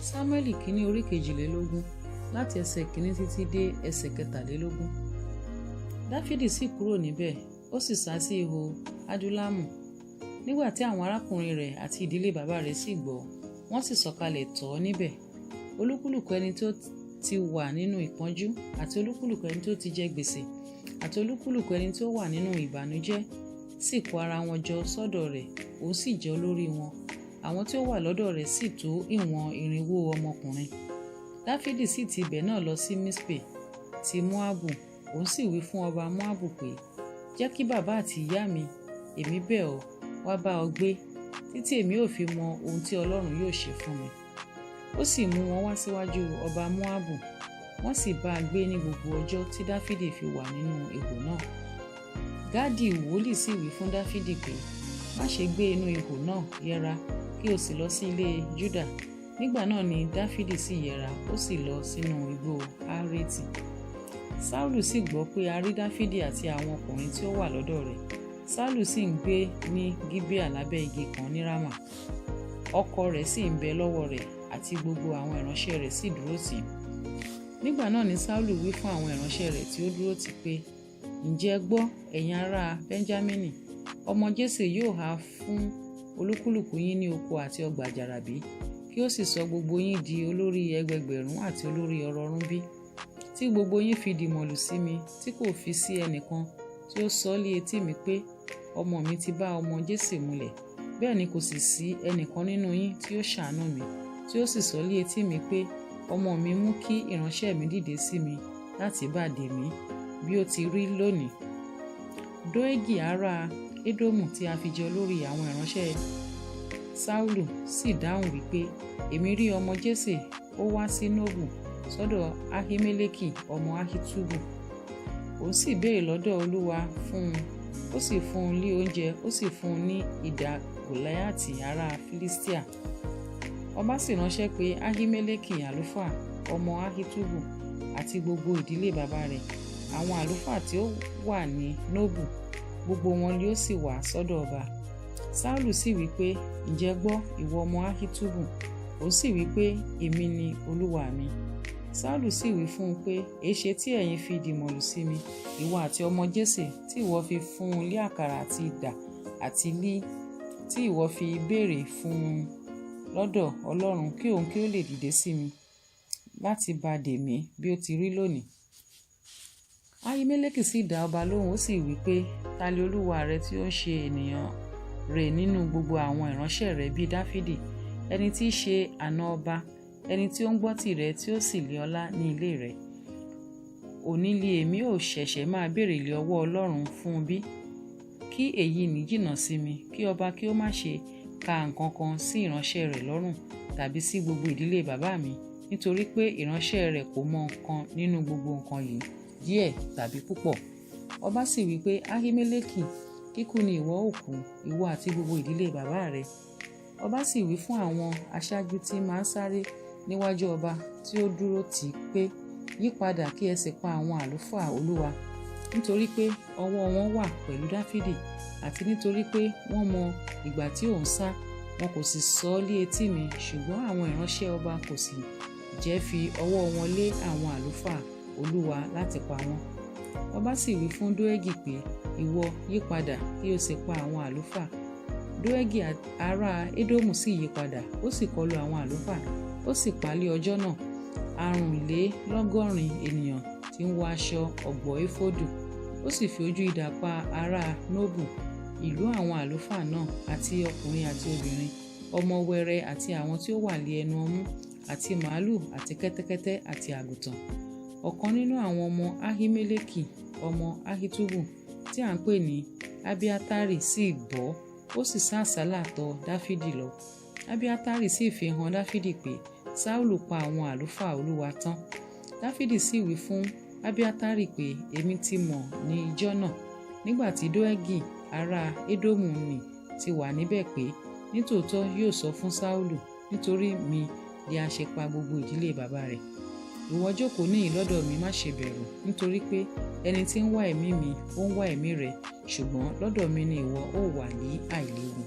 Sámúẹ́lì kínní orí 22 láti ẹsẹ̀ 1 títí dé ẹsẹ̀ 23. Dáfídì sì kúrò níbẹ̀, ó sì sá sí ihò Adúlámù. Nígbà tí àwọn arákùnrin rẹ̀ àti ìdílé bàbá rẹ̀ sì gbọ́, wọ́n sì sọ̀kalẹ̀ tọ̀ ọ́ níbẹ̀. Olúkúlùkù ẹni tó ti wà nínú ìpọ́njú, àti olúkúlùkù ẹni tó ti jẹ gbèsè, àti olúkúlùkù ẹni tó wà nínú ìbànújẹ́ sì kó ara wọn jọ sọ́dọ̀ rẹ̀, ó sì jẹ́ olórí wọn. Àwọn tí ó wà lọ́dọ̀ rẹ̀ sì tó ìwọ̀n 400 ọmọkùnrin. Dáfídì sì ti ibẹ̀ náà lọ sí Mispe ti Moabu. Òun sì wí fún ọba Moabu pé, jẹ́ kí bàbá àti ìyá mi, èmi bẹ̀ ọ́, wá bá ọ gbé, títí èmi ò fi mọ ohun tí Ọlọ́run yóò ṣe fún mi. Ó sì mú wọn wá síwájú ọba Moabu, wọ́n sì bá a gbé ní gbogbo ọjọ́ tí Dáfídì fi wà nínú ihò náà. Gáàdì wòlíì sì wí fún Dáfídì pé, má ṣe gbé inú ihò náà, yẹra kí o sì lọ sí ilé Júdà. Nígbà náà ni Dáfídì sì yẹra, ó sì lọ sínú igbó Árétì. Sáúlù sì gbọ́ pé a rí Dáfídì àti àwọn ọkùnrin tí ó wà lọ́dọ̀ rẹ̀. Sáúlù sì ń gbé ní Gíbíà lábẹ́ igi kan ní Rámà. Ọkọ̀ rẹ̀ sì ń bẹ lọ́wọ́ rẹ̀, àti gbogbo àwọn ìránṣẹ́ rẹ̀ sì dúró tì í. Nígbà náà ni Sáúlù wí fún àwọn ìránṣẹ́ rẹ̀ tí ó dúró tì í pé, ǹjẹ́ gbọ́, ẹ̀yin ará Bẹ́ńjámínì, ọmọ Jésè yóò há fún olúkúlùkù yín ní oko àti ọgbà àjàrà bí? Kí ó sì sọ gbogbo yín di olórí ẹgbẹgbẹ̀rún àti olórí ọrọ̀ọ̀rún bí? Tí gbogbo yín fi dìmọ̀lù sí mi, tí kò fi sí ẹnìkan tí ó sọ lé etí mi pé, ọmọ mi ti bá ọmọ Jésè múlẹ̀, bẹ́ẹ̀ ni kò sì sí ẹnìkan nínú yín tí ó ṣàánú mi, tí ó sì sọ lé etí mi pé, ọmọ mi mú kí ìránṣẹ́ mi dìde sí mi láti bá dè mí, bí ó ti rí lónìí. Dóégì ará Édómù tí a fi jẹ olórí àwọn ìránṣẹ́ Sáúlù sì dáhùn wípé, èmi rí ọmọ Jésè, ó wá sí Nóbù sọ́dọ̀ Ahimeleki ọmọ Ahitubu. Òun sì béèrè lọ́dọ̀ Olúwa fún un, ó sì fún un ní oúnjẹ, ó sì fún un ní idà Gòláyátì ará Filistia. Ọba sì ránṣẹ́ pé Ahimeleki àlùfáà ọmọ Ahitubu àti gbogbo ìdílé bàbá rẹ̀, àwọn àlùfáà tí ó wà ní Nóbù, gbogbo wọn ni ó sì wá sọ́dọ̀ ọba. Sáúlù sì wí pé, ǹjẹ́ gbọ́, ìwọ ọmọ Ahitubu? Ó sì wí pé, èmi ni olúwa mi. Sáúlù sì wí fún un pé, èéṣe tí ẹ̀yin fi dìmọ̀lù sí mi, ìwọ àti ọmọ Jésè, tí ìwọ fi fún un lé àkàrà àti idà àti lí, tí ìwọ fi béèrè fún un lọ́dọ̀ Ọlọ́run kí òun kí ó lè dìde sí mi láti bá dè mí bí ó ti rí lónìí. Ahimeleki sì dá ọba lóhùn, ó sì wí pé, ta ni olúwa rẹ tí ó ń ṣe ènìyàn rẹ̀ nínú gbogbo àwọn ìránṣẹ́ rẹ̀ bíi Dáfídì, ẹni tí í ṣe àna ọba, ẹni tí ó ń gbọ́ tìrẹ tí ó sì lé ọlá ní ilé rẹ̀? Òní li èmi ò ṣẹ̀ṣẹ̀ máa béèrè lé ọwọ́ Ọlọ́run fún un bí? Kí èyí ní jìnnà sí mi, kí ọba kí ó má ṣe ka nǹkan kan sí ìránṣẹ́ rẹ̀ lọ́rùn tàbí sí gbogbo ìdílé bàbá mi, nítorí pé ìránṣẹ́ rẹ̀ kò mọ nǹkan nínú gbogbo nǹkan yìí, díẹ̀ tàbí púpọ̀. Ọba sì wí pé, Ahimeleki, kíkú ni ìwọ ó kú, ìwọ àti gbogbo ìdílé bàbá rẹ̀. Ọba sì wí fún àwọn aṣáájú tí máa ń sáré níwájú ọba tí ó dúró tì í pé, yí padà kí ẹ sì pa àwọn àlùfáà Olúwa, nítorí pé ọwọ́ wọn wà pẹ̀lú Dáfídì, àti nítorí pé wọ́n mọ ìgbà tí òun sá, wọn kò sì sọ lé etí mi, ṣùgbọ́n àwọn ìránṣẹ́ ọba kò sì jẹ́ fi ọwọ́ wọn lé àwọn àlùfáà Olúwa láti pa wọ́n. Ọba sì wí fún Dóégì pé, ìwọ yí padà kí o sì pa àwọn àlùfáà. Dóégì ará Édómù sì yí padà, ó sì kọlu àwọn àlùfáà, ó sì pa lé ọjọ́ náà 180 ènìyàn tí ń wọ aṣọ ọ̀gbọ̀ éfódù. Ó sì fi ojú idà pa ará Nóbù, ìlú àwọn àlùfáà náà, àti ọkùnrin àti obìnrin, ọmọ wẹrẹ àti àwọn tí ó wà lé ẹnu ọmú, àti màálù àti kẹ́tẹ́kẹ́tẹ́ àti àgùntàn. Ọ̀kan nínú àwọn ọmọ Ahimeleki ọmọ Ahitubu tí à ń pè ní Abiatari sì gbọ́, ó sì sá àsálà tọ̀ Dáfídì lọ. Abiatari sì fi hàn Dáfídì pé Sáúlù pa àwọn àlùfáà Olúwa tán. Dáfídì sì wí fún Abiatari pé, èmi ti mọ̀ ní ijọ́ náà, nígbà tí Dóégì ará Édómù nì ti wà níbẹ̀ pé, nítòótọ́ yóò sọ fún Sáúlù, nítorí mi ni a ṣe pa gbogbo ìdílé bàbá rẹ̀. Ìwọ jókòó níhìn lọ́dọ̀ mi, má ṣe bẹ̀rù, nítorí pé ẹni tí ń wá ẹ̀mí mi, ó ń wá ẹ̀mí rẹ̀, ṣùgbọ́n lọ́dọ̀ mi ni ìwọ ó wà ní àìléwu.